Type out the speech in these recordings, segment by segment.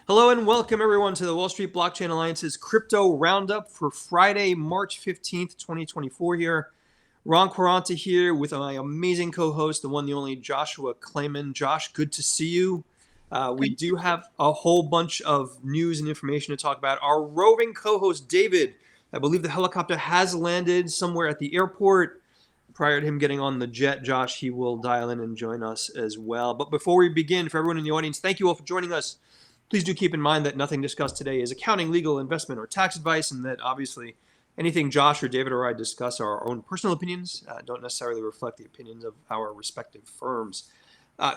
Hello and welcome everyone to the Wall Street Blockchain Alliance's Crypto Roundup for Friday, March 15th, 2024 here. Ron Quaranta here with my amazing co-host, the one, the only Joshua Klayman. Josh, good to see you. We do have a whole bunch of news and information to talk about. Our roving co-host, David, I believe the helicopter has landed somewhere at the airport. Prior to him getting on the jet, Josh, he will dial in and join us as well. But before we begin, for everyone in the audience, thank you all for joining us. Please do keep in mind that nothing discussed today is accounting, legal, investment, or tax advice, and that obviously anything Josh or David or I discuss are our own personal opinions, don't necessarily reflect the opinions of our respective firms.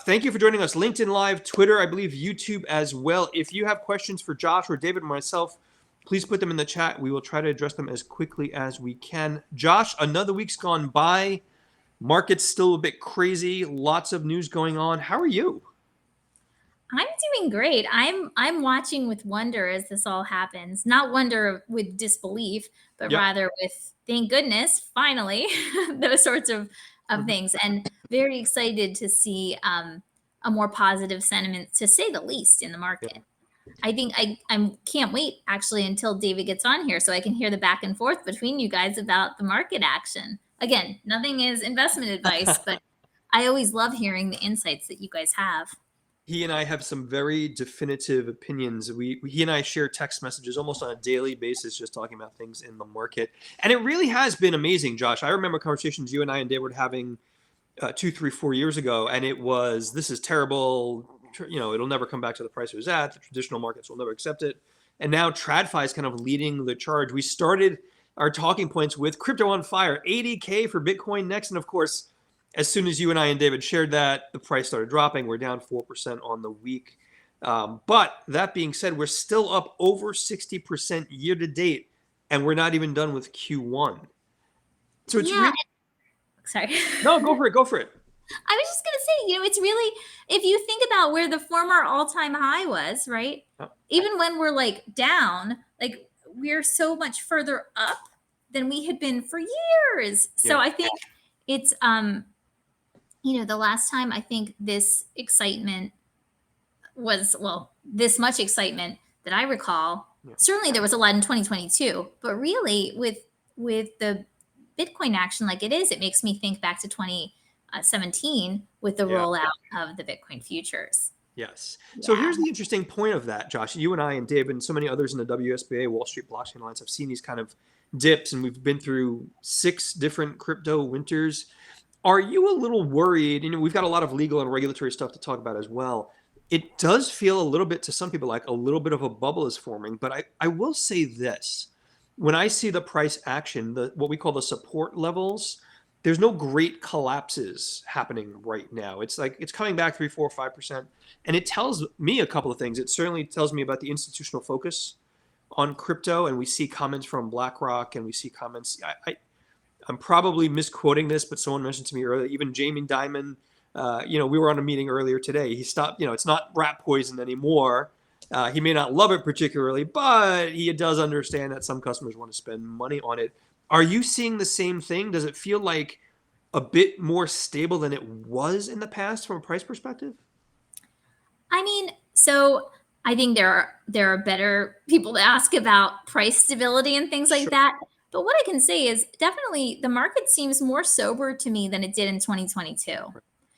Thank you for joining us. LinkedIn Live, Twitter, I believe YouTube as well. If you have questions for Josh or David or myself, please put them in the chat. We will try to address them as quickly as we can. Josh, another week's gone by. Market's still a bit crazy. Lots of news going on. How are you? I'm doing great. I'm watching with wonder as this all happens. Not wonder with disbelief, but rather with thank goodness, finally, those sorts of things. And very excited to see a more positive sentiment, to say the least, in the market. I think I can't wait actually until David gets on here so I can hear the back and forth between you guys about the market action. Again, nothing is investment advice, but I always love hearing the insights that you guys have. He and I have some very definitive opinions. He and I share text messages almost on a daily basis, just talking about things in the market. And it really has been amazing, Josh. I remember conversations you and I and Dave were having 2, 3, 4 years ago, and it was, this is terrible. You know, it'll never come back to the price it was at. The traditional markets will never accept it. And now TradFi is kind of leading the charge. We started our talking points with crypto on fire, 80K for Bitcoin next. And of course, as soon as you and I and David shared that, the price started dropping. We're down 4% on the week. But that being said, we're still up over 60% year to date, and we're not even done with Q1. So it's really... Sorry. No, go for it. Go for it. I was just going to say, it's really, if you think about where the former all-time high was, right? Oh. Even when we're like down, like we're so much further up than we had been for years. Yeah. So I think it's... the last time I think this excitement was, this much excitement that I recall, certainly there was a lot in 2022, but really with the Bitcoin action like it is, it makes me think back to 2017 with the rollout of the Bitcoin futures. Yes. So here's the interesting point of that, Josh. You and I and Dave and so many others in the WSBA Wall Street Blockchain Alliance have seen these kind of dips, and we've been through 6 different crypto winters. Are you a little worried? We've got a lot of legal and regulatory stuff to talk about as well. It does feel a little bit, to some people, like a little bit of a bubble is forming. But I will say this. When I see the price action, what we call the support levels, there's no great collapses happening right now. It's like it's coming back 3, 4, 5%. And it tells me a couple of things. It certainly tells me about the institutional focus on crypto. And we see comments from BlackRock, and we see comments... I'm probably misquoting this, but someone mentioned to me earlier, even Jamie Dimon, we were on a meeting earlier today. He stopped, it's not rat poison anymore. He may not love it particularly, but he does understand that some customers want to spend money on it. Are you seeing the same thing? Does it feel like a bit more stable than it was in the past from a price perspective? So I think there are better people to ask about price stability and things like that. But what I can say is definitely the market seems more sober to me than it did in 2022.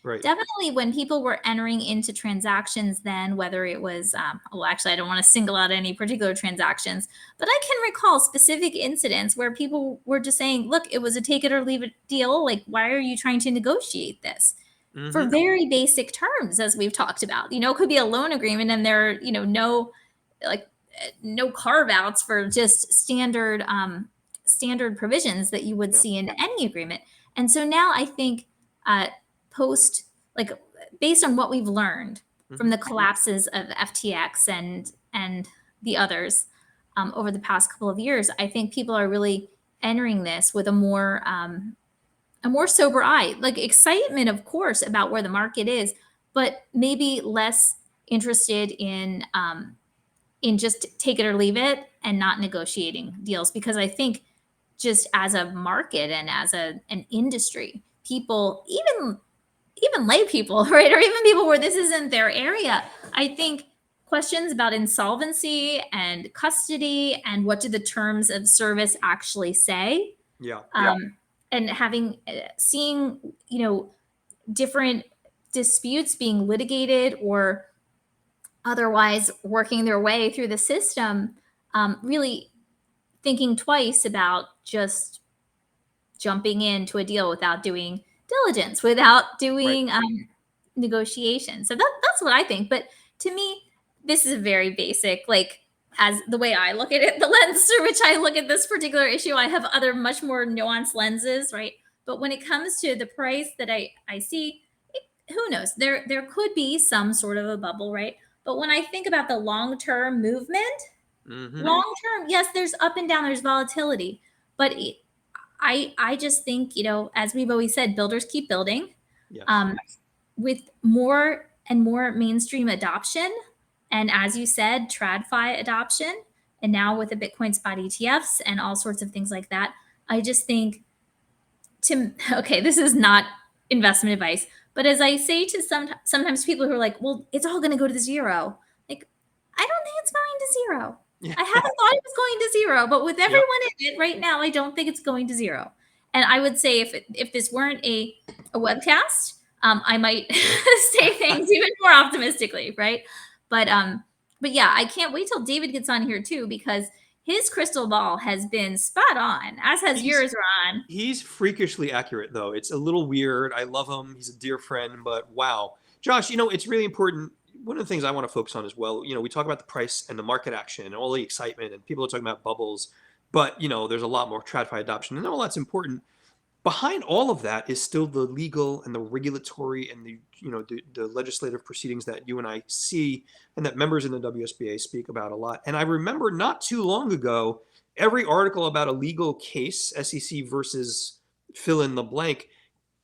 Right. Definitely when people were entering into transactions then, whether it was, actually, I don't want to single out any particular transactions, but I can recall specific incidents where people were just saying, look, it was a take it or leave it deal. Like, why are you trying to negotiate this? Mm-hmm. For very basic terms, as we've talked about. It could be a loan agreement and there are, no carve outs for just standard provisions that you would see in any agreement. And so now I think based on what we've learned from the collapses of FTX and the others over the past couple of years, I think people are really entering this with a more sober eye, like excitement, of course, about where the market is, but maybe less interested in just take it or leave it and not negotiating deals. Because I think just as a market and as an industry, people, even lay people, right? Or even people where this isn't their area, I think questions about insolvency and custody and what do the terms of service actually say. Yeah. And seeing, different disputes being litigated or otherwise working their way through the system, really thinking twice about just jumping into a deal without doing diligence, without doing negotiation. So that's what I think. But to me, this is a very basic, like, as the way I look at it, the lens through which I look at this particular issue. I have other much more nuanced lenses, right? But when it comes to the price that I see, who knows? There could be some sort of a bubble, right? But when I think about the long-term movement, long-term, yes, there's up and down, there's volatility. But I just think, as we've always said, builders keep building. Yes. With more and more mainstream adoption, and as you said, TradFi adoption, and now with the Bitcoin spot ETFs and all sorts of things like that, I just think this is not investment advice, but as I say to sometimes people who are like, well, it's all going to go to zero. Like, I don't think it's going to zero. Yeah. I haven't thought it was going to zero, but with everyone in it right now, I don't think it's going to zero. And I would say if this weren't a webcast, I might say things even more optimistically, right? But yeah, I can't wait till David gets on here too, because his crystal ball has been spot on, as has yours, Ron. He's freakishly accurate, though. It's a little weird. I love him. He's a dear friend, but wow. Josh, it's really important. One of the things I want to focus on as well, we talk about the price and the market action and all the excitement, and people are talking about bubbles, but, there's a lot more TradFi adoption, and all that's important. Behind all of that is still the legal and the regulatory and the legislative proceedings that you and I see and that members in the WSBA speak about a lot. And I remember not too long ago, every article about a legal case, SEC versus fill in the blank,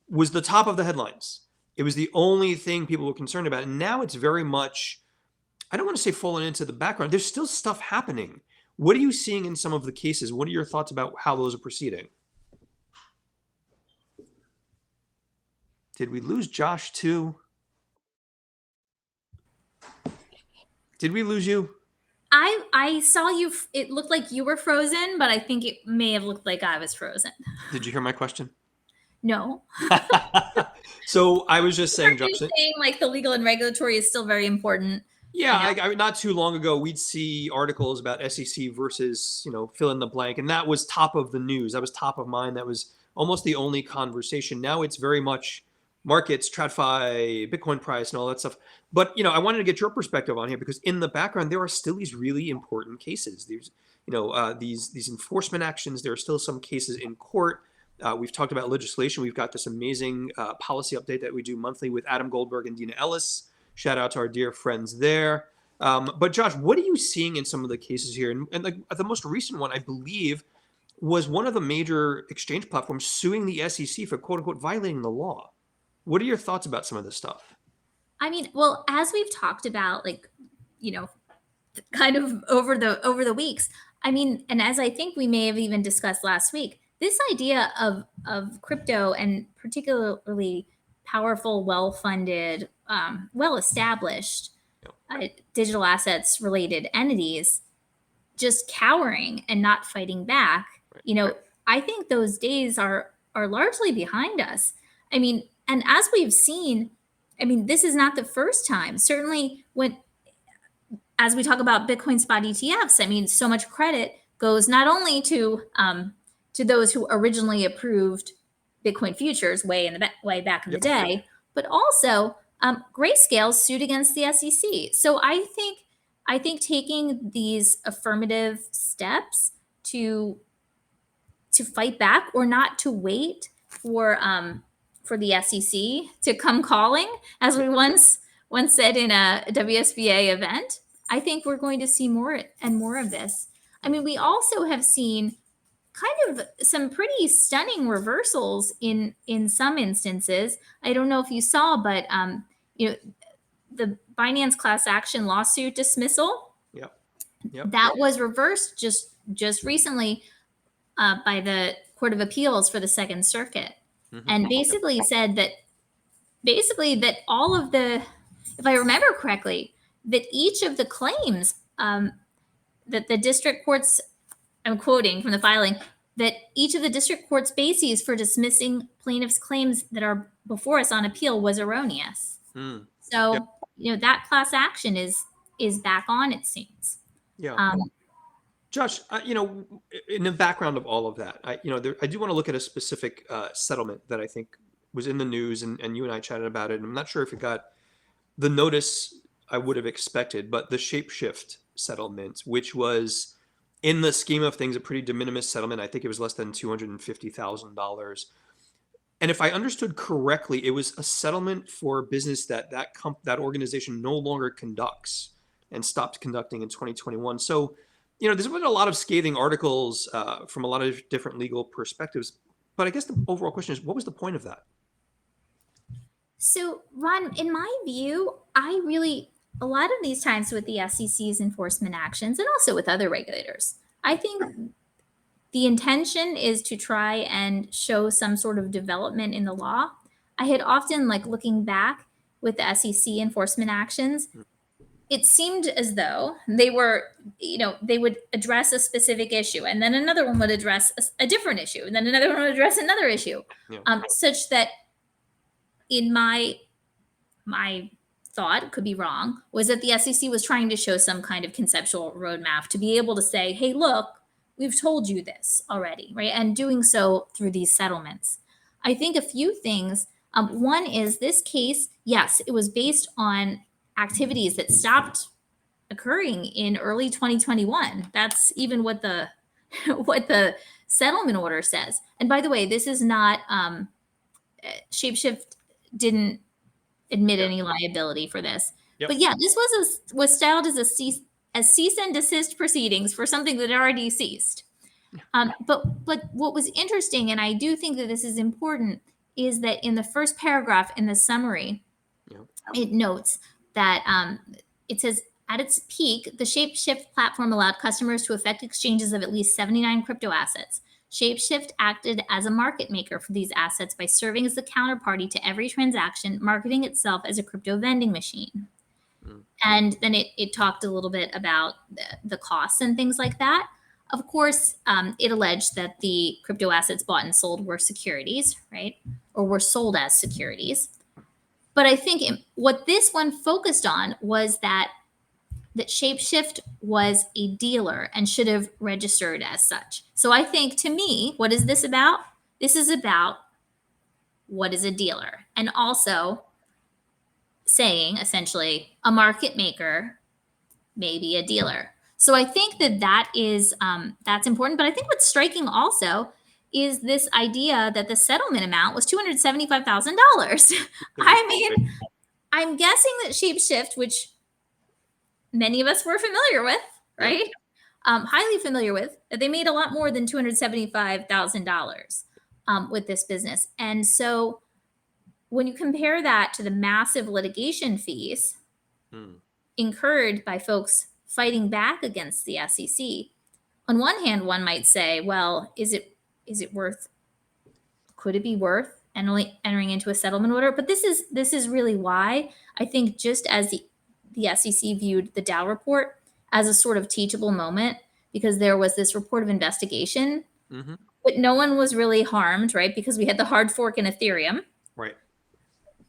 was the top of the headlines. It was the only thing people were concerned about. And now it's very much, I don't want to say fallen into the background. There's still stuff happening. What are you seeing in some of the cases? What are your thoughts about how those are proceeding? Did we lose Josh too? Did we lose you? I saw you. It looked like you were frozen, but I think it may have looked like I was frozen. Did you hear my question? No. So I was just saying, Josh, saying like the legal and regulatory is still very important. Yeah, not too long ago, we'd see articles about SEC versus, fill in the blank. And that was top of the news. That was top of mind. That was almost the only conversation. Now it's very much markets, TradFi, Bitcoin price, and all that stuff. But, I wanted to get your perspective on here because in the background, there are still these really important cases. There's, these enforcement actions. There are still some cases in court. We've talked about legislation. We've got this amazing policy update that we do monthly with Adam Goldberg and Dina Ellis. Shout out to our dear friends there. But Josh, what are you seeing in some of the cases here? And like the most recent one, I believe, was one of the major exchange platforms suing the SEC for quote unquote violating the law. What are your thoughts about some of this stuff? I mean, well, as we've talked about, kind of over the weeks, I mean, and as I think we may have even discussed last week, this idea of crypto and particularly powerful, well-funded, well-established digital assets related entities just cowering and not fighting back, I think those days are largely behind us. I mean, and as we've seen, I mean, this is not the first time. Certainly as we talk about Bitcoin spot ETFs, I mean, so much credit goes not only to those who originally approved Bitcoin futures way back in the day, but also Grayscale sued against the SEC. So I think taking these affirmative steps to fight back or not to wait for the SEC to come calling, as we once said in a WSBA event, I think we're going to see more and more of this. I mean, we also have seen kind of some pretty stunning reversals in some instances. I don't know if you saw, but the Binance class action lawsuit dismissal. Yep. That was reversed just recently by the Court of Appeals for the Second Circuit, and basically said that all of the, if I remember correctly, that each of the claims that the district courts, I'm quoting from the filing, that each of the district court's bases for dismissing plaintiffs' claims that are before us on appeal was erroneous. Mm. Yeah. So, that class action is back on, it seems. Yeah. Josh, in the background of all of that, I do want to look at a specific settlement that I think was in the news, and you and I chatted about it. And I'm not sure if it got the notice I would have expected, but the Shapeshift settlement, which was in the scheme of things a pretty de minimis settlement. I think it was less than $250,000. And if I understood correctly, it was a settlement for a business that organization no longer conducts and stopped conducting in 2021. So, there's been a lot of scathing articles from a lot of different legal perspectives. But I guess the overall question is, what was the point of that? So, Ron, in my view, a lot of these times with the SEC's enforcement actions and also with other regulators, I think the intention is to try and show some sort of development in the law. I had often, looking back with the SEC enforcement actions, it seemed as though they were, they would address a specific issue, and then another one would address a different issue, and then another one would address another issue, such that in my thought, could be wrong, was that the SEC was trying to show some kind of conceptual roadmap to be able to say, hey, look, we've told you this already, right? And doing so through these settlements. I think a few things. One is this case, yes, it was based on activities that stopped occurring in early 2021. That's even what the what the settlement order says. And by the way, this is not Shapeshift didn't admit any liability for this. Yep. But yeah, this was styled as cease and desist proceedings for something that already ceased. But what was interesting, and I do think that this is important, is that in the first paragraph in the summary, it notes that it says, at its peak, the Shapeshift platform allowed customers to effect exchanges of at least 79 crypto assets. Shapeshift acted as a market maker for these assets by serving as the counterparty to every transaction, marketing itself as a crypto vending machine. And then it talked a little bit about the costs and things like that. Of course, it alleged that the crypto assets bought and sold were securities, right? Or were sold as securities. But I think what this one focused on was that Shapeshift was a dealer and should have registered as such. So I think, to me, what is this about? This is about what is a dealer, and also saying, essentially, a market maker may be a dealer. So I think that is that's important. But I think what's striking also is this idea that the settlement amount was $275,000. I mean, I'm guessing that Shapeshift, which many of us were familiar with, right? Highly familiar with, that they made a lot more than $275,000 with this business. And so when you compare that to the massive litigation fees incurred by folks fighting back against the SEC, on one hand, one might say, well, is it worth, could it be worth entering into a settlement order? But this is really why I think, just as the SEC viewed the Dow report as a sort of teachable moment, because there was this report of investigation, but no one was really harmed, right? Because we had the hard fork in Ethereum. Right.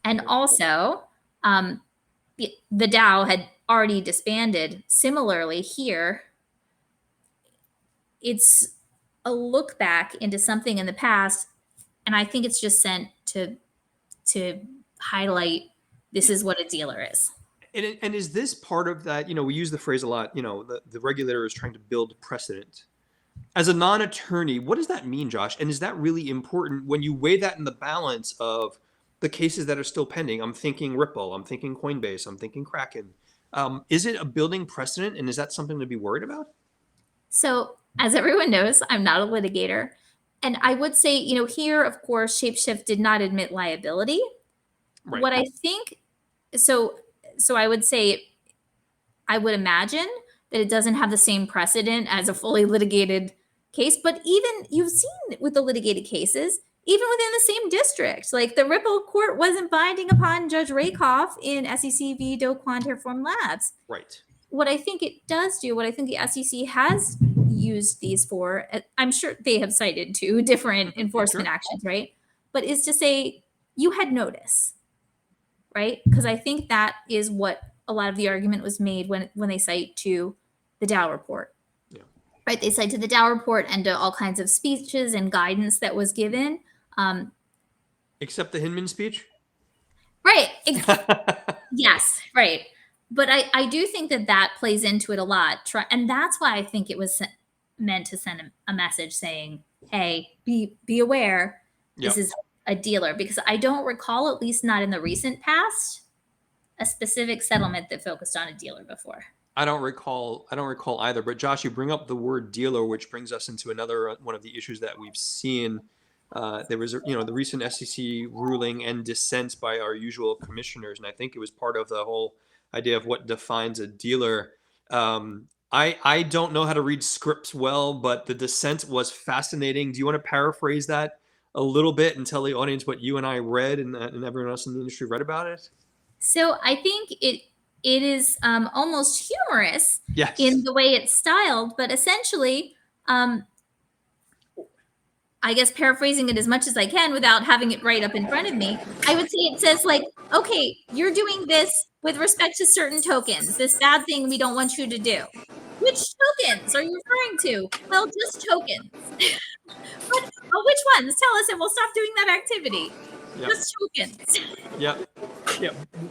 And also, the Dow had already disbanded. Similarly here, it's a look back into something in the past, and I think it's just sent to highlight this is what a dealer is. And is this part of that? We use the phrase a lot. The regulator is trying to build precedent. As a non-attorney, what does that mean, Josh? And is that really important when you weigh that in the balance of the cases that are still pending? I'm thinking Ripple, I'm thinking Coinbase, I'm thinking Kraken. Is it a building precedent, and is that something to be worried about? So, as everyone knows, I'm not a litigator. And I would say, here, of course, Shapeshift did not admit liability. Right. What I think, so I would say, I would imagine that it doesn't have the same precedent as a fully litigated case. But even you've seen with the litigated cases, even within the same district. Like the Ripple court wasn't binding upon Judge Rakoff in SEC v. Do Quanta Reform Labs. Right. What I think it does do, what I think the SEC has used these for, I'm sure they have cited two different enforcement actions, right? But is to say you had notice, right? Because I think that is what a lot of the argument was made when they cite to the Dow report. Yeah. Right? They cite to the Dow report and to all kinds of speeches and guidance that was given. Except the Hinman speech? Right. Yes, right. But I do think that plays into it a lot. And that's why I think it was meant to send a message saying, hey, be aware, this is a dealer. Because I don't recall, at least not in the recent past, a specific settlement that focused on a dealer before. I don't recall either. But Josh, you bring up the word dealer, which brings us into another one of the issues that we've seen. There was, the recent SEC ruling and dissents by our usual commissioners, and I think it was part of the whole idea of what defines a dealer. I don't know how to read scripts well, but the dissent was fascinating. Do you want to paraphrase that a little bit and tell the audience what you and I read and everyone else in the industry read about it? So I think it is almost humorous in the way it's styled, but essentially, I guess paraphrasing it as much as I can without having it right up in front of me, I would say it says like, okay, you're doing this with respect to certain tokens, this bad thing we don't want you to do. Which tokens are you referring to? Well, just tokens. But which ones? Tell us and we'll stop doing that activity. Just tokens. Yeah.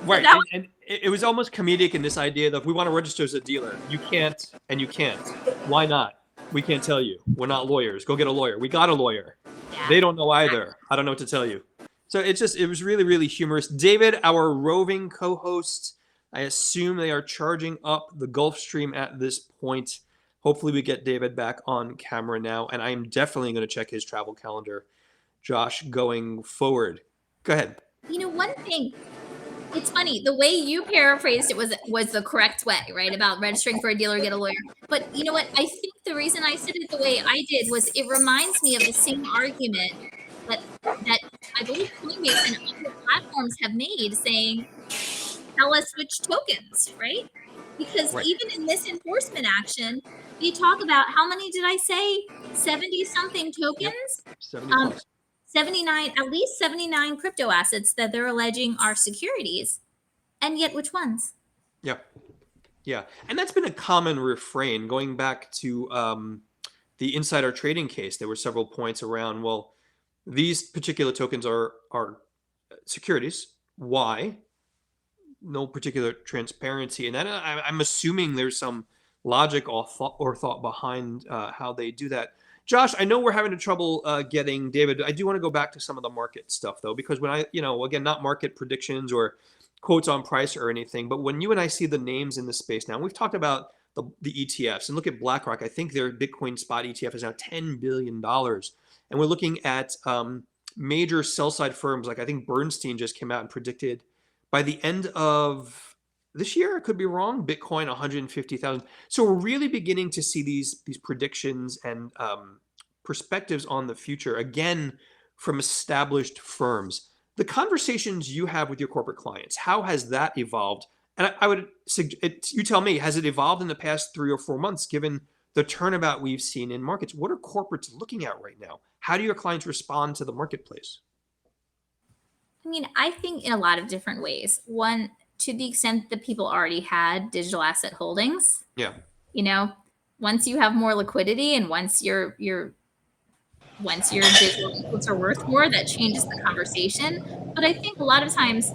Right. And it was almost comedic in this idea that if we want to register as a dealer, you can't and you can't. Why not? We can't tell you. We're not lawyers. Go get a lawyer. We got a lawyer. Yeah. They don't know either. I don't know what to tell you. So it was really, really humorous. David, our roving co-host, I assume they are charging up the Gulf Stream at this point. Hopefully we get David back on camera now. And I am definitely going to check his travel calendar, Josh, going forward. Go ahead. One thing, it's funny, the way you paraphrased it was the correct way, right? About registering for a dealer, get a lawyer. But you know what? I think the reason I said it the way I did was it reminds me of the same argument that I believe Coinbase and other platforms have made saying, tell us which tokens, right? Because even in this enforcement action, they talk about how many did I say? 70 something tokens? 70 79, at least 79 crypto assets that they're alleging are securities. And yet which ones? Yeah. And that's been a common refrain going back to the insider trading case. There were several points around, well, these particular tokens are securities. Why? No particular transparency. And then I'm assuming there's some logic or thought behind how they do that. Josh, I know we're having trouble getting David. I do want to go back to some of the market stuff, though, because when again, not market predictions or quotes on price or anything, but when you and I see the names in the space now, we've talked about the ETFs, and look at BlackRock. I think their Bitcoin spot ETF is now $10 billion. And we're looking at major sell-side firms, like I think Bernstein just came out and predicted by the end of this year, I could be wrong, Bitcoin 150,000. So we're really beginning to see these predictions and perspectives on the future, again, from established firms. The conversations you have with your corporate clients, how has that evolved? And I would suggest, you tell me, has it evolved in the past 3 or 4 months, given the turnabout we've seen in markets? What are corporates looking at right now? How do your clients respond to the marketplace? I mean, I think in a lot of different ways. One, to the extent that people already had digital asset holdings. Yeah. Once you have more liquidity and once your digital inputs are worth more, that changes the conversation. But I think a lot of times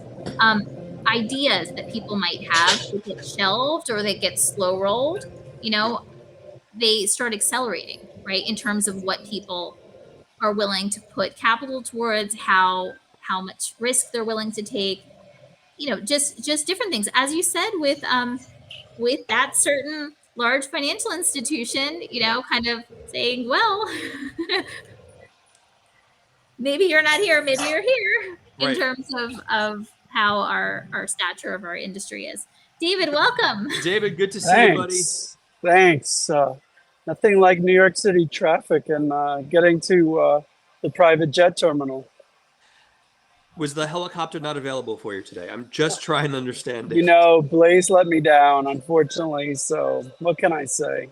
ideas that people might have that get shelved or that get slow rolled, they start accelerating, right? In terms of what people are willing to put capital towards, how much risk they're willing to take, just different things. As you said, with that certain large financial institution, kind of saying, well, maybe you're not here, maybe you're here, in terms of how our stature of our industry is. David, welcome. David, good to see you, buddy. Thanks. Nothing like New York City traffic and getting to the private jet terminal. Was the helicopter not available for you today? I'm just trying to understand, You David. know, Blaze let me down, unfortunately. So what can I say?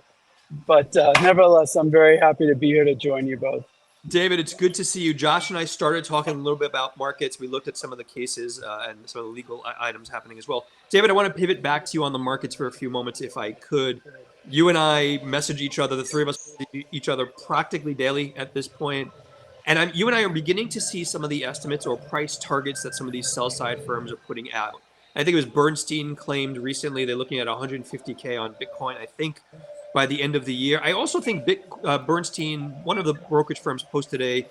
But nevertheless, I'm very happy to be here to join you both. David, it's good to see you. Josh and I started talking a little bit about markets. We looked at some of the cases and some of the legal items happening as well. David, I want to pivot back to you on the markets for a few moments, if I could. You and I message each other, the three of us message each other practically daily at this point. And you and I are beginning to see some of the estimates or price targets that some of these sell side firms are putting out. I think it was Bernstein claimed recently they're looking at 150K on Bitcoin. I think by the end of the year. I also think Bernstein, one of the brokerage firms, posted a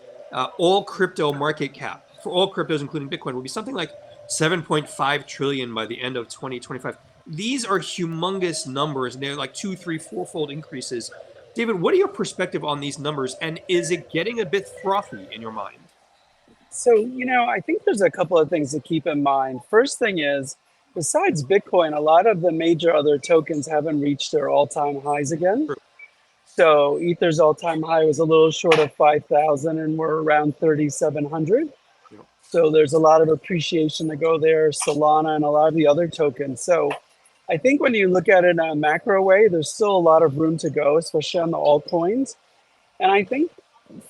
all crypto market cap for all cryptos, including Bitcoin, will be something like 7.5 trillion by the end of 2025. These are humongous numbers, and they're like 2, 3, 4-fold increases. David, what are your perspective on these numbers, and is it getting a bit frothy in your mind? So, you know, I think there's a couple of things to keep in mind. First thing is, besides Bitcoin, a lot of the major other tokens haven't reached their all-time highs again. True. So Ether's all-time high was a little short of 5,000, and we're around 3,700. Yep. So there's a lot of appreciation to go there, Solana and a lot of the other tokens. So I think when you look at it in a macro way, there's still a lot of room to go, especially on the altcoins. And I think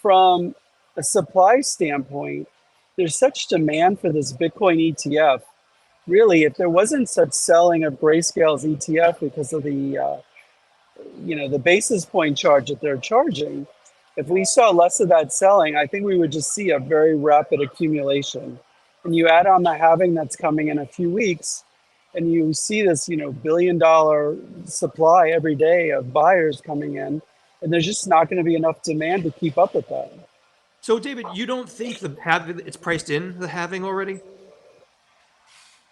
from a supply standpoint, there's such demand for this Bitcoin ETF. Really, if there wasn't such selling of Grayscale's ETF because of the the basis point charge that they're charging, if we saw less of that selling, I think we would just see a very rapid accumulation. And you add on the halving that's coming in a few weeks, and you see this, billion-dollar supply every day of buyers coming in, and there's just not going to be enough demand to keep up with that. So, David, you don't think it's priced in the halving already?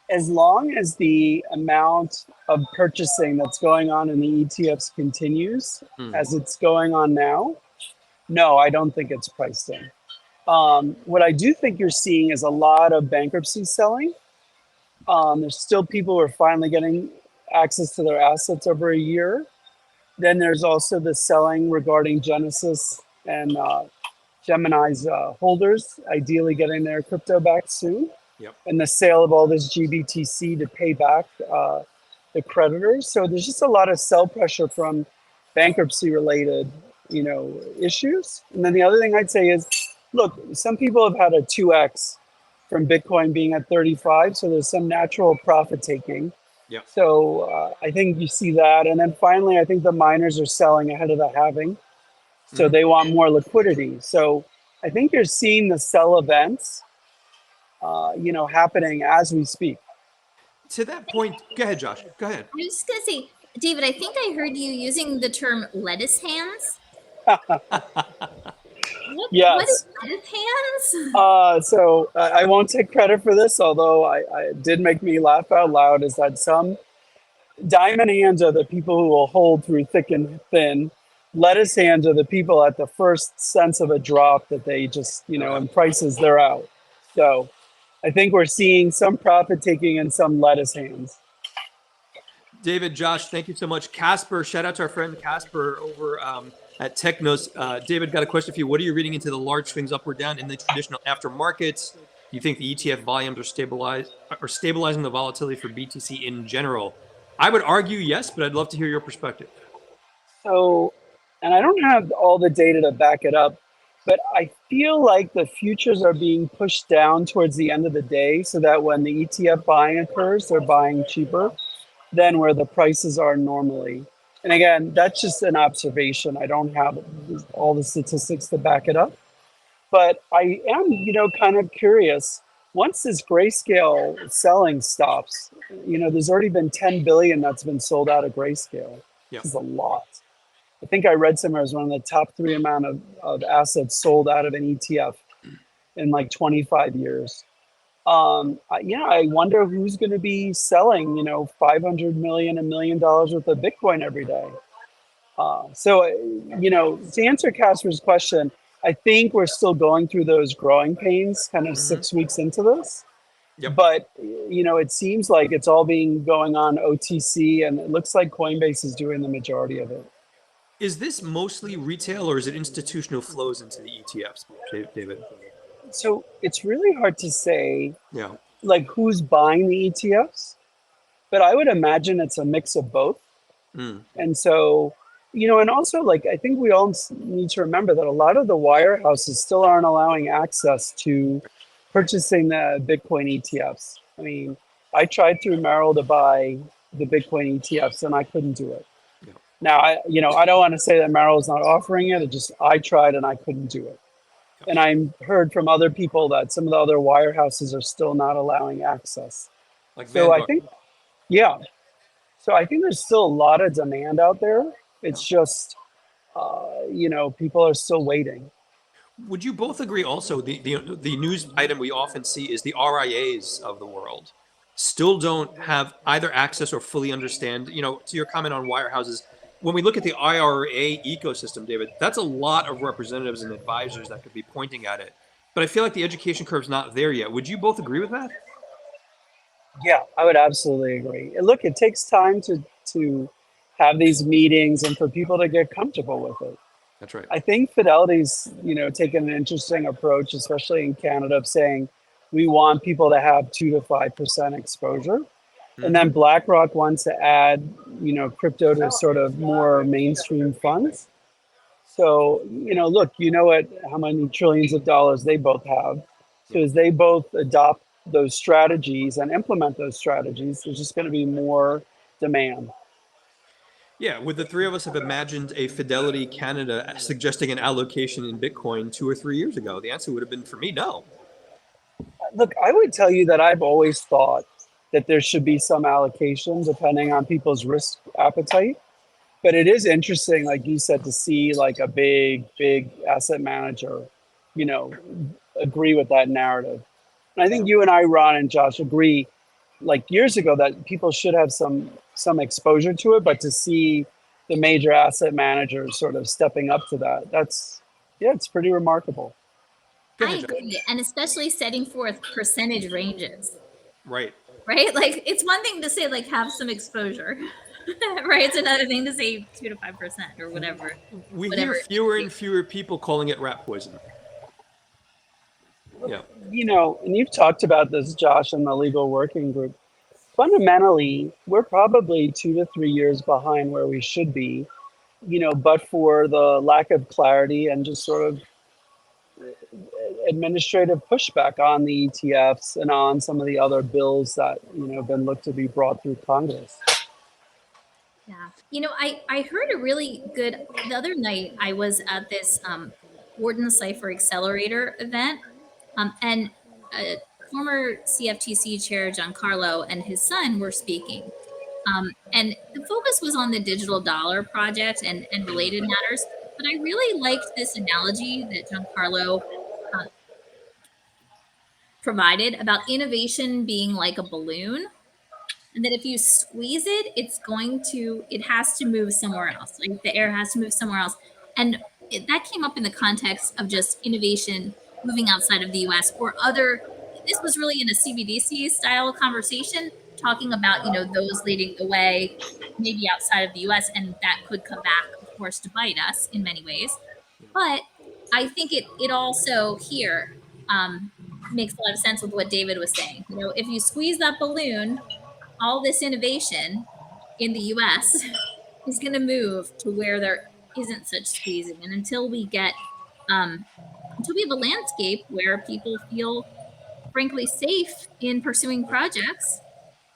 As long as the amount of purchasing that's going on in the ETFs continues as it's going on now, no, I don't think it's priced in. What I do think you're seeing is a lot of bankruptcy selling. There's still people who are finally getting access to their assets over a year. Then there's also the selling regarding Genesis and Gemini's holders, ideally getting their crypto back soon. Yep. And the sale of all this GBTC to pay back the creditors. So there's just a lot of sell pressure from bankruptcy related, issues. And then the other thing I'd say is, look, some people have had a 2x from Bitcoin being at 35. So there's some natural profit taking. Yep. So I think you see that. And then finally, I think the miners are selling ahead of the halving. So they want more liquidity. So I think you're seeing the sell events happening as we speak. To that point, go ahead, Josh. Go ahead. I was just going to say, David, I think I heard you using the term lettuce hands. Yes. What is lettuce hands? So I won't take credit for this, although it did make me laugh out loud, is that some diamond hands are the people who will hold through thick and thin. Lettuce hands are the people at the first sense of a drop that they just, in prices, they're out. So I think we're seeing some profit taking and some lettuce hands. David, Josh, thank you so much. Casper, shout out to our friend Casper over at Technos. David, got a question for you. What are you reading into the large swings up or down in the traditional aftermarkets? Do you think the ETF volumes are stabilizing the volatility for BTC in general? I would argue yes, but I'd love to hear your perspective. So, and I don't have all the data to back it up, but I feel like the futures are being pushed down towards the end of the day so that when the ETF buying occurs, they're buying cheaper than where the prices are normally. And again, that's just an observation. I don't have all the statistics to back it up. But I am, kind of curious. Once this Grayscale selling stops, there's already been 10 billion that's been sold out of Grayscale. Yep. This is a lot. I think I read somewhere as one of the top 3 amount of assets sold out of an ETF in like 25 years. I wonder who's going to be selling, 500 million, $1 million worth of Bitcoin every day. To answer Casper's question, I think we're still going through those growing pains kind of 6 weeks into this. Yep. But, it seems like it's all going on OTC, and it looks like Coinbase is doing the majority of it. Is this mostly retail or is it institutional flows into the ETFs, David? So it's really hard to say Yeah. like who's buying the ETFs, but I would imagine it's a mix of both. Mm. And so, and also like I think we all need to remember that a lot of the wirehouses still aren't allowing access to purchasing the Bitcoin ETFs. I mean, I tried through Merrill to buy the Bitcoin ETFs and I couldn't do it. Yeah. Now, I don't want to say that Merrill's not offering it. It just, I tried and I couldn't do it. And I heard from other people that some of the other wirehouses are still not allowing access. Like So I Vanguard. think, yeah. So I think there's still a lot of demand out there. It's just, people are still waiting. Would you both agree also the news item we often see is the RIAs of the world still don't have either access or fully understand, to your comment on wirehouses, when we look at the IRA ecosystem, David, that's a lot of representatives and advisors that could be pointing at it. But I feel like the education curve's not there yet. Would you both agree with that? Yeah, I would absolutely agree. And look, it takes time to have these meetings and for people to get comfortable with it. That's right. I think Fidelity's, taken an interesting approach, especially in Canada, of saying we want people to have 2 to 5% exposure. And then BlackRock wants to add, crypto to sort of more mainstream funds. So, look, how many trillions of dollars they both have. So as they both adopt those strategies and implement those strategies, there's just going to be more demand. Yeah, would the three of us have imagined a Fidelity Canada suggesting an allocation in Bitcoin 2 or 3 years ago? The answer would have been for me, no. Look, I would tell you that I've always thought that there should be some allocation depending on people's risk appetite. But it is interesting, like you said, to see like a big asset manager, agree with that narrative. And I think you and I, Ron and Josh, agree like years ago that people should have some exposure to it, but to see the major asset managers sort of stepping up to that, it's pretty remarkable. I agree. And especially setting forth percentage ranges. Right. Right? Like it's one thing to say like have some exposure. Right? It's another thing to say 2 to 5% or whatever. We hear fewer and fewer people calling it rat poison. Yeah. And you've talked about this, Josh, in the legal working group. Fundamentally, we're probably 2 to 3 years behind where we should be, but for the lack of clarity and just sort of administrative pushback on the ETFs and on some of the other bills that, have been looked to be brought through Congress. Yeah. I heard a really good, the other night I was at this Warden Cipher Accelerator event and former CFTC chair Giancarlo and his son were speaking. And the focus was on the digital dollar project and related matters. But I really liked this analogy that Giancarlo provided about innovation being like a balloon. And that if you squeeze it, it has to move somewhere else. Like the air has to move somewhere else. And that came up in the context of just innovation moving outside of the US or this was really in a CBDC style conversation, talking about, those leading the way, maybe outside of the US, and that could come back, of course, to bite us in many ways. But I think it also here makes a lot of sense with what David was saying. If you squeeze that balloon, all this innovation in the US is going to move to where there isn't such squeezing. And until we have a landscape where people feel frankly safe in pursuing projects.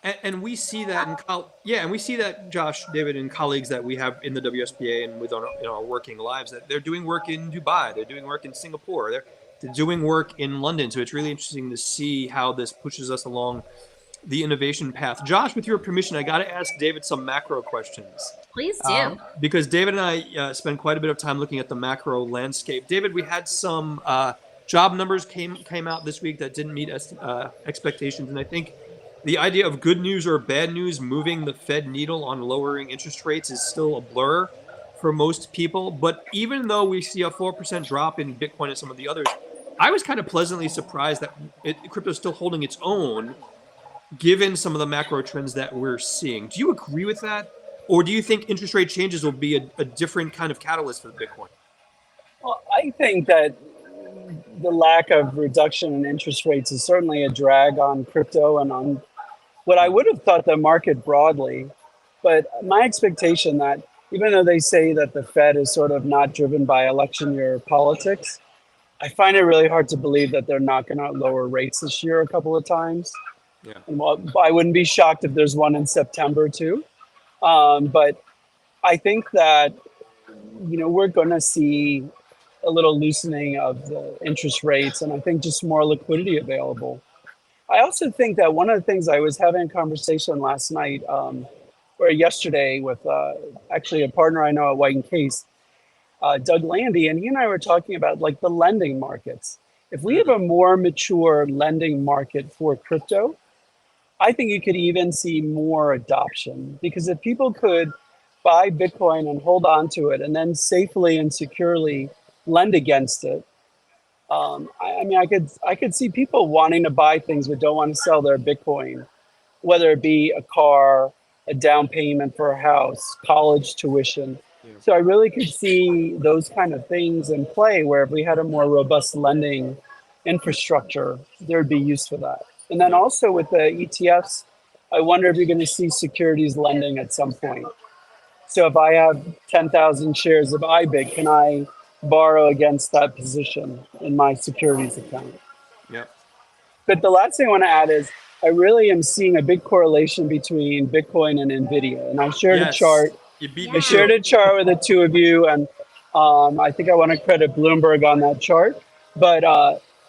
And we see that and we see that, Josh, David, and colleagues that we have in the WSBA and with our working lives, that they're doing work in Dubai, they're doing work in Singapore, they're doing work in London. So it's really interesting to see how this pushes us along the innovation path. Josh, with your permission, I got to ask David some macro questions. Please do. Because David and I spend quite a bit of time looking at the macro landscape. David, we had some job numbers came out this week that didn't meet expectations. And I think the idea of good news or bad news moving the Fed needle on lowering interest rates is still a blur for most people. But even though we see a 4% drop in Bitcoin and some of the others, I was kind of pleasantly surprised that crypto is still holding its own, given some of the macro trends that we're seeing. Do you agree with that? Or do you think interest rate changes will be a different kind of catalyst for Bitcoin? Well, I think that the lack of reduction in interest rates is certainly a drag on crypto and on what I would have thought the market broadly. But my expectation that even though they say that the Fed is sort of not driven by election year politics, I find it really hard to believe that they're not going to lower rates this year a couple of times. Yeah. And well, I wouldn't be shocked if there's one in September too. But I think that, we're going to see a little loosening of the interest rates, and I think just more liquidity available. I also think that one of the things I was having a conversation last night or yesterday with actually a partner I know at White and Case, Doug Landy, and he and I were talking about like the lending markets. If we have a more mature lending market for crypto, I think you could even see more adoption, because if people could buy Bitcoin and hold on to it and then safely and securely lend against it, I could see people wanting to buy things but don't want to sell their Bitcoin, whether it be a car, a down payment for a house, college tuition. Yeah. So I really could see those kind of things in play, where if we had a more robust lending infrastructure, there'd be use for that. And then also with the ETFs, I wonder if you're going to see securities lending at some point. So if I have 10,000 shares of IBIT, can I borrow against that position in my securities account? Yep. But the last thing I want to add is I really am seeing a big correlation between Bitcoin and NVIDIA. And I shared a chart. I shared a chart with the two of you, and I think I want to credit Bloomberg on that chart. But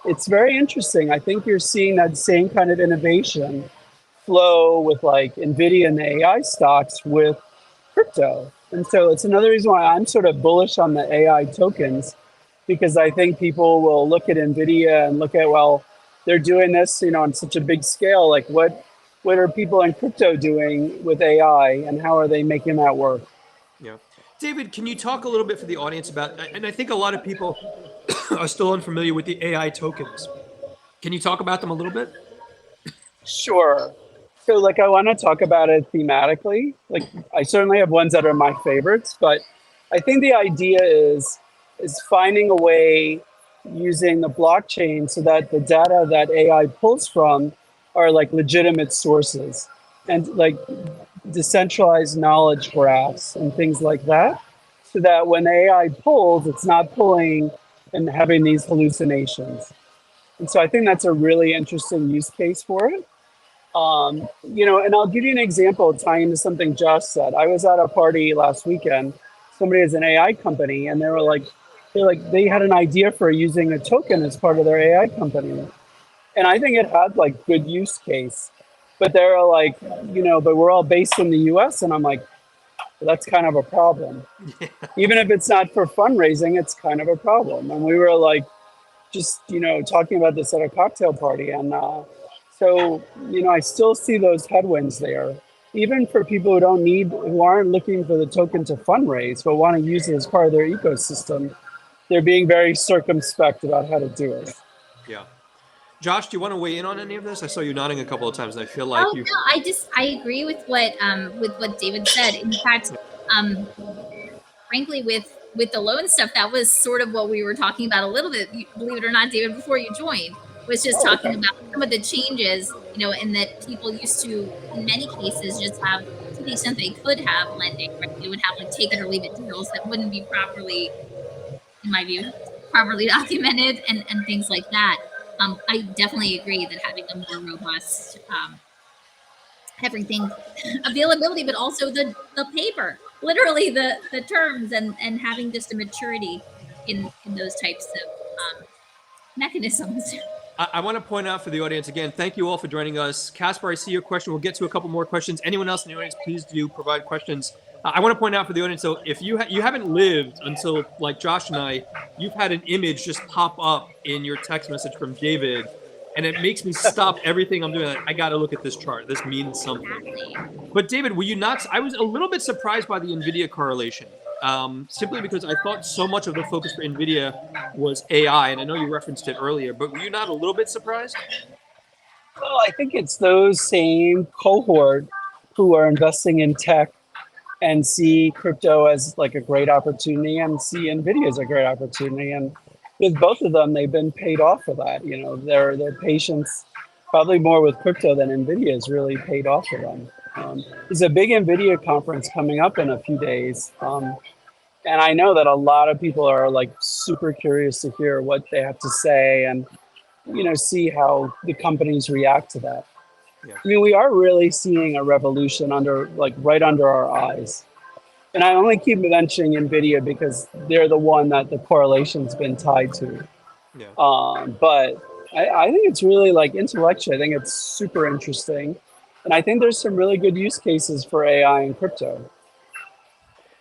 it's very interesting. I think you're seeing that same kind of innovation flow with like NVIDIA and the AI stocks with crypto. And so it's another reason why I'm sort of bullish on the AI tokens, because I think people will look at NVIDIA and look at, well, they're doing this, on such a big scale. Like what are people in crypto doing with AI, and how are they making that work? Yeah. David, can you talk a little bit for the audience about, and I think a lot of people are still unfamiliar with the AI tokens. Can you talk about them a little bit? Sure. So like I want to talk about it thematically. Like I certainly have ones that are my favorites, but I think the idea is finding a way using the blockchain so that the data that AI pulls from are like legitimate sources, and like decentralized knowledge graphs and things like that, so that when AI pulls, it's not pulling and having these hallucinations. And so I think that's a really interesting use case for it. And I'll give you an example tying into something Josh said. I was at a party last weekend. Somebody has an AI company, and they had an idea for using a token as part of their AI company. And I think it had like good use case, but they were like, but we're all based in the US. And I'm like, well, that's kind of a problem. Yeah. Even if it's not for fundraising, it's kind of a problem. And we were like, just, talking about this at a cocktail party. And so, I still see those headwinds there, even for people who aren't looking for the token to fundraise, but want to use it as part of their ecosystem. They're being very circumspect about how to do it. Yeah. Josh, do you want to weigh in on any of this? I saw you nodding a couple of times, and I feel like no, I agree with what David said. In fact, frankly, with the loan stuff, that was sort of what we were talking about a little bit, believe it or not, David, before you joined, was just talking about some of the changes, and that people used to, in many cases, just have, to the extent they could have lending, right? They would have like take it or leave it deals that wouldn't be properly, in my view, properly documented and things like that. I definitely agree that having a more robust everything availability, but also the paper, literally the terms, and having just a maturity in those types of mechanisms. I want to point out for the audience again, thank you all for joining us. Casper, I see your question. We'll get to a couple more questions. Anyone else in the audience, please do provide questions. I want to point out for the audience, so if you haven't lived until like Josh and I, you've had an image just pop up in your text message from David, and it makes me stop everything I'm doing. Like, I got to look at this chart. This means something. But David, were you not? I was a little bit surprised by the NVIDIA correlation, simply because I thought so much of the focus for NVIDIA was AI, and I know you referenced it earlier, but were you not a little bit surprised? Well, I think it's those same cohort who are investing in tech and see crypto as like a great opportunity and see Nvidia as a great opportunity. And with both of them, they've been paid off for that. You know, their patience, probably more with crypto than Nvidia, has really paid off for them. There's a big Nvidia conference coming up in a few days. And I know that a lot of people are like super curious to hear what they have to say and, you know, see how the companies react to that. Yeah. I mean, we are really seeing a revolution right under our eyes. And I only keep mentioning NVIDIA because they're the one that the correlation's been tied to. Yeah. But I think it's really like intellectually, I think it's super interesting. And I think there's some really good use cases for AI and crypto.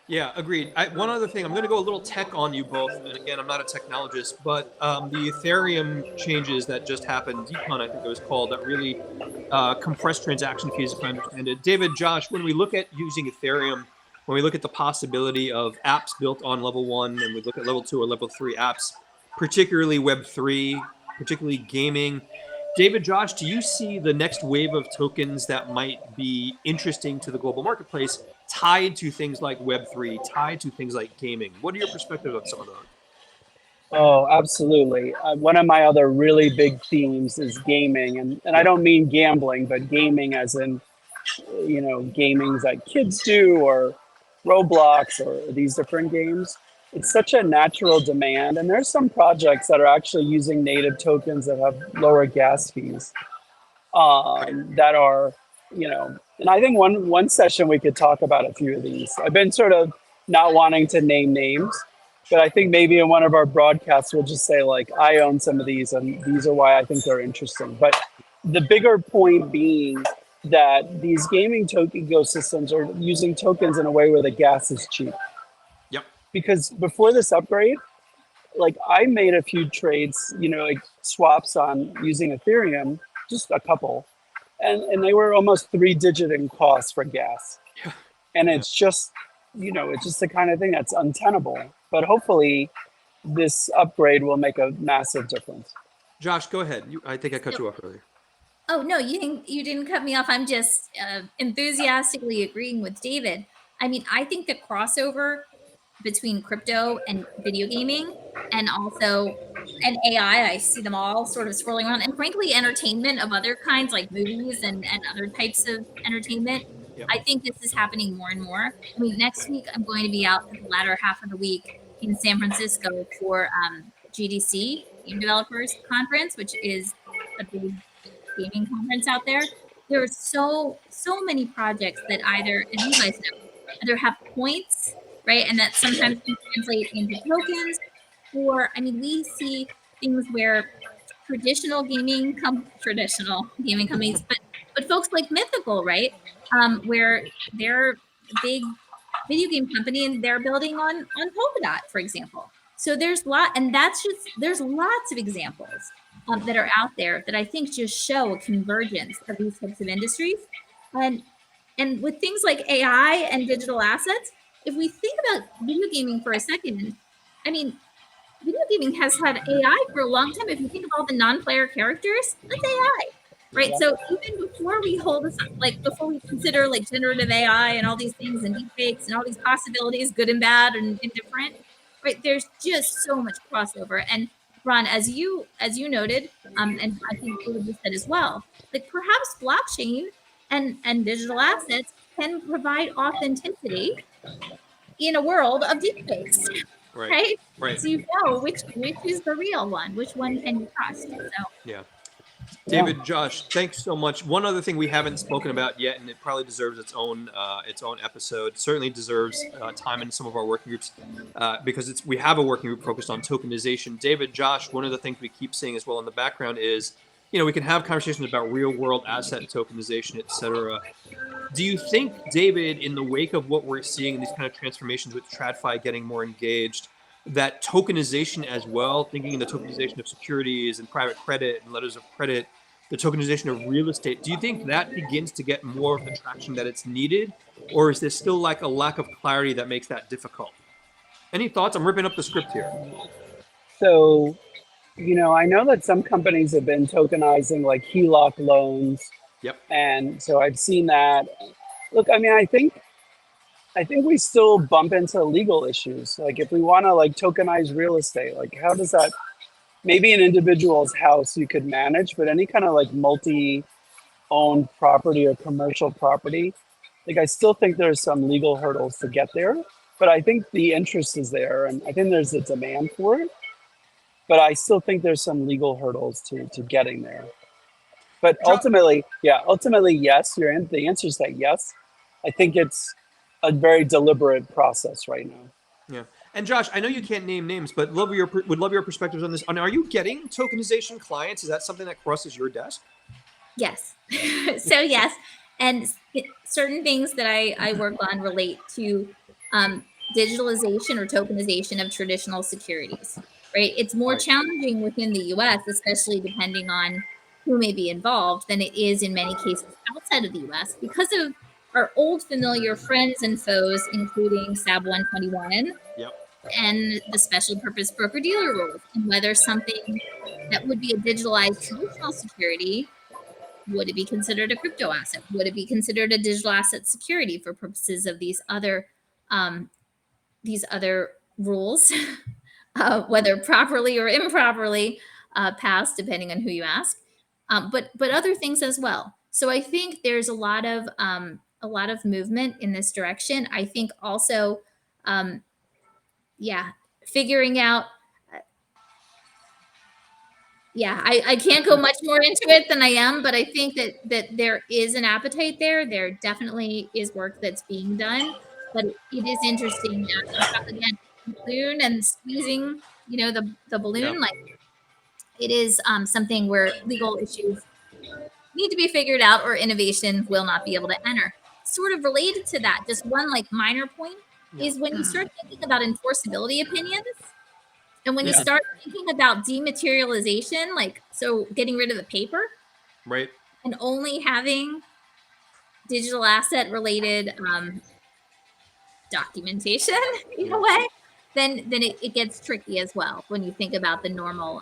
Yeah, agreed. One other thing, I'm going to go a little tech on you both. And again, I'm not a technologist, but the Ethereum changes that just happened, Decon, I think it was called, that really compressed transaction fees, if I understand it. David, Josh, when we look at using Ethereum, when we look at the possibility of apps built on level 1 and we look at level 2 or level 3 apps, particularly Web3, particularly gaming, David, Josh, do you see the next wave of tokens that might be interesting to the global marketplace tied to things like Web3, tied to things like gaming? What are your perspectives on some of those? Oh, absolutely. One of my other really big themes is gaming. And I don't mean gambling, but gaming as in, you know, gaming that kids do or Roblox or these different games. It's such a natural demand. And there's some projects that are actually using native tokens that have lower gas fees that are, you know, and I think one session we could talk about a few of these. I've been sort of not wanting to name names, but I think maybe in one of our broadcasts, we'll just say like, I own some of these and these are why I think they're interesting. But the bigger point being that these gaming token ecosystems are using tokens in a way where the gas is cheap. Yep. Because before this upgrade, like I made a few trades, you know, like swaps on using Ethereum, just a couple, and they were almost 3-digit in cost for gas. Yeah. And it's just, you know, it's just the kind of thing that's untenable. But hopefully this upgrade will make a massive difference. Josh, go ahead. I think I cut you off earlier. Oh no, you didn't cut me off. I'm just enthusiastically agreeing with David. I mean, I think the crossover between crypto and video gaming and also and AI, I see them all sort of swirling around, and frankly, entertainment of other kinds like movies and other types of entertainment. Yep. I think this is happening more and more. I mean, next week I'm going to be out for the latter half of the week in San Francisco for GDC, Game Developers Conference, which is a big gaming conference out there. There are so many projects that either, as you guys know, either have points, right, and that sometimes can translate into tokens, or I mean, we see things where traditional gaming companies, but folks like Mythical, right, where they're a big video game company and they're building on Polkadot, for example. So there's lots of examples that are out there that I think just show a convergence of these types of industries. And with things like AI and digital assets, if we think about video gaming for a second, I mean, video gaming has had AI for a long time. If you think of all the non-player characters, that's AI, right? Yeah. So even before we before we consider like generative AI and all these things and deepfakes and all these possibilities, good and bad and indifferent, right? There's just so much crossover. And Ron, as you noted, and I think David just said as well, like perhaps blockchain and digital assets can provide authenticity in a world of deepfakes, right? So you know which is the real one, which one can you trust? So yeah. David, Josh, thanks so much. One other thing we haven't spoken about yet, and it probably deserves its own episode, certainly deserves time in some of our working groups because we have a working group focused on tokenization. David, Josh, one of the things we keep seeing as well in the background is, you know, we can have conversations about real world asset tokenization, et cetera. Do you think, David, in the wake of what we're seeing in these kind of transformations with TradFi getting more engaged, that tokenization as well, thinking in the tokenization of securities and private credit and letters of credit, the tokenization of real estate, do you think that begins to get more of the traction that it's needed? Or is there still like a lack of clarity that makes that difficult? Any thoughts? I'm ripping up the script here. So, you know, I know that some companies have been tokenizing like HELOC loans. Yep. And so I've seen that. Look, I mean, I think I think we still bump into legal issues. Like if we want to like tokenize real estate, like how does that, maybe an individual's house you could manage, but any kind of like multi-owned property or commercial property, like I still think there's some legal hurdles to get there. But I think the interest is there, and I think there's a demand for it. But I still think there's some legal hurdles to getting there. But ultimately, yes. The answer is that yes. I think it's a very deliberate process right now. Yeah. And Josh, I know you can't name names, but would love your perspectives on this. Are you getting tokenization clients? Is that something that crosses your desk? Yes. So yes, and certain things that I work on relate to digitalization or tokenization of traditional securities. Right. It's more challenging within the U.S., especially depending on who may be involved, than it is in many cases outside of the U.S. because of our old familiar friends and foes, including SAB 121 Yep. and the special purpose broker dealer rules, and whether something that would be a digitalized traditional security, would it be considered a crypto asset? Would it be considered a digital asset security for purposes of these other rules, whether properly or improperly passed, depending on who you ask, but other things as well. So I think there's a lot of movement in this direction. I think also, figuring out. I can't go much more into it than I am, but I think that there is an appetite there. There definitely is work that's being done, but it is interesting again, balloon and squeezing, the balloon. Yep. Like it is something where legal issues need to be figured out, or innovation will not be able to enter. Sort of related to that, just one like minor point is when you start thinking about enforceability opinions. And when you start thinking about dematerialization, like so getting rid of the paper, right, and only having digital asset related documentation in a way, then it gets tricky as well when you think about the normal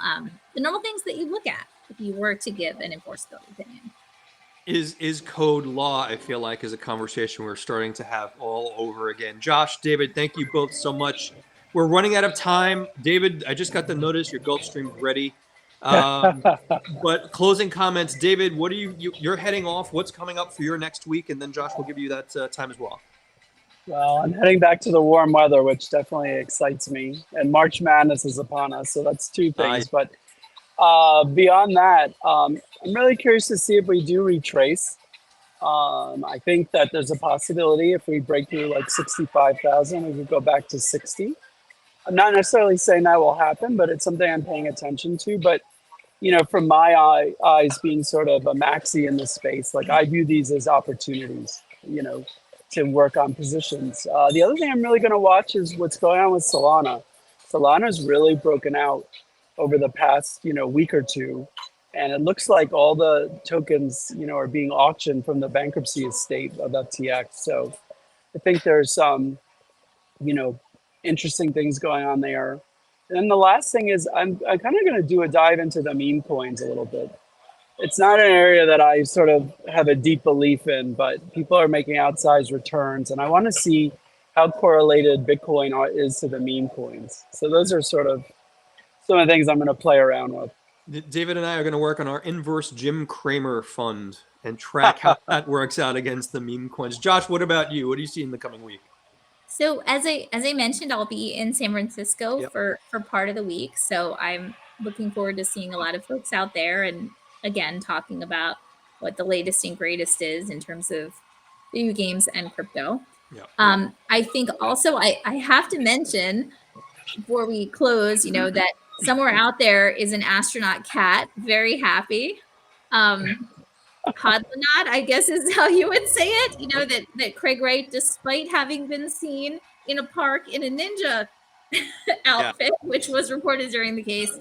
things that you look at if you were to give an enforceability opinion. Is code law, I feel like, is a conversation we're starting to have all over again. Josh, David, thank you both so much. We're running out of time. David, I just got the notice your Gulfstream's ready. But closing comments, David, what are you're heading off? What's coming up for your next week? And then Josh will give you that time as well. Well, I'm heading back to the warm weather, which definitely excites me. And March Madness is upon us, so that's two things. But beyond that, I'm really curious to see if we do retrace. I think that there's a possibility if we break through like 65,000, we could go back to 60. I'm not necessarily saying that will happen, but it's something I'm paying attention to. But, from my eyes being sort of a maxi in this space, like I view these as opportunities, to work on positions. The other thing I'm really going to watch is what's going on with Solana. Solana's really broken out over the past, week or two. And it looks like all the tokens, are being auctioned from the bankruptcy estate of FTX. So I think there's some, interesting things going on there. And then the last thing is I'm kind of going to do a dive into the meme coins a little bit. It's not an area that I sort of have a deep belief in, but people are making outsized returns. And I want to see how correlated Bitcoin is to the meme coins. So those are sort of some of the things I'm going to play around with. David and I are going to work on our inverse Jim Cramer fund and track how that works out against the meme coins. Josh, what about you? What do you see in the coming week? So as I mentioned, I'll be in San Francisco for part of the week. So I'm looking forward to seeing a lot of folks out there and again talking about what the latest and greatest is in terms of video games and crypto. I think also I have to mention before we close, that somewhere out there is an astronaut cat, very happy. Hodlonaut, I guess is how you would say it. That Craig Wright, despite having been seen in a park in a ninja outfit, which was reported during the case,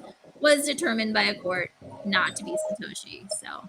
was determined by a court not to be Satoshi. So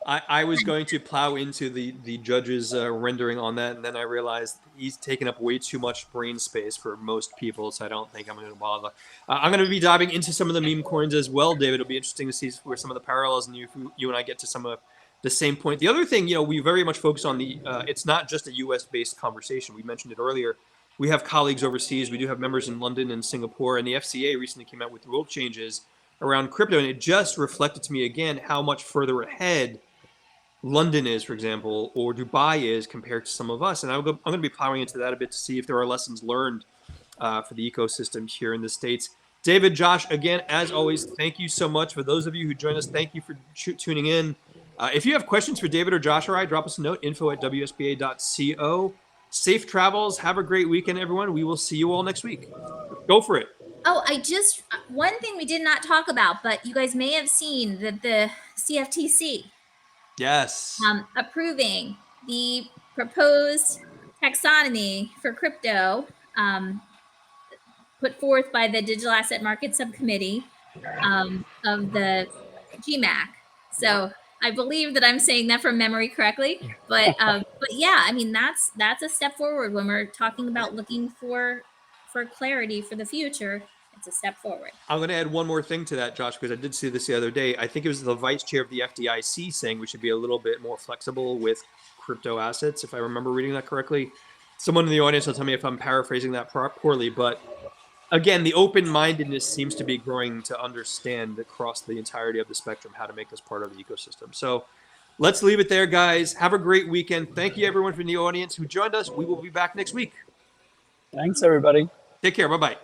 I was going to plow into the judge's rendering on that, and then I realized he's taken up way too much brain space for most people, so I don't think I'm going to bother. I'm going to be diving into some of the meme coins as well, David. It'll be interesting to see where some of the parallels, and you and I get to some of the same point. The other thing, we very much focus on it's not just a US based conversation. We mentioned it earlier. We have colleagues overseas. We do have members in London and Singapore, and the FCA recently came out with rule changes around crypto, and it just reflected to me again how much further ahead London is, for example, or Dubai is compared to some of us. And I'm going to be plowing into that a bit to see if there are lessons learned for the ecosystem here in the States. David, Josh, again, as always, thank you so much. For those of you who joined us, thank you for tuning in. If you have questions for David or Josh or I, drop us a note, info@wsba.co. Safe travels. Have a great weekend, everyone. We will see you all next week. Go for it. Oh, one thing we did not talk about, but you guys may have seen that the CFTC approving the proposed taxonomy for crypto put forth by the Digital Asset Market Subcommittee of the GMAC. So I believe that I'm saying that from memory correctly, but yeah, I mean that's a step forward when we're talking about looking for clarity for the future. It's a step forward. I'm going to add one more thing to that, Josh, because I did see this the other day. I think it was the vice chair of the FDIC saying we should be a little bit more flexible with crypto assets, if I remember reading that correctly. Someone in the audience will tell me if I'm paraphrasing that poorly, but again, the open-mindedness seems to be growing to understand across the entirety of the spectrum how to make this part of the ecosystem. So let's leave it there, guys. Have a great weekend. Thank you, everyone from the audience who joined us. We will be back next week. Thanks, everybody. Take care. Bye-bye.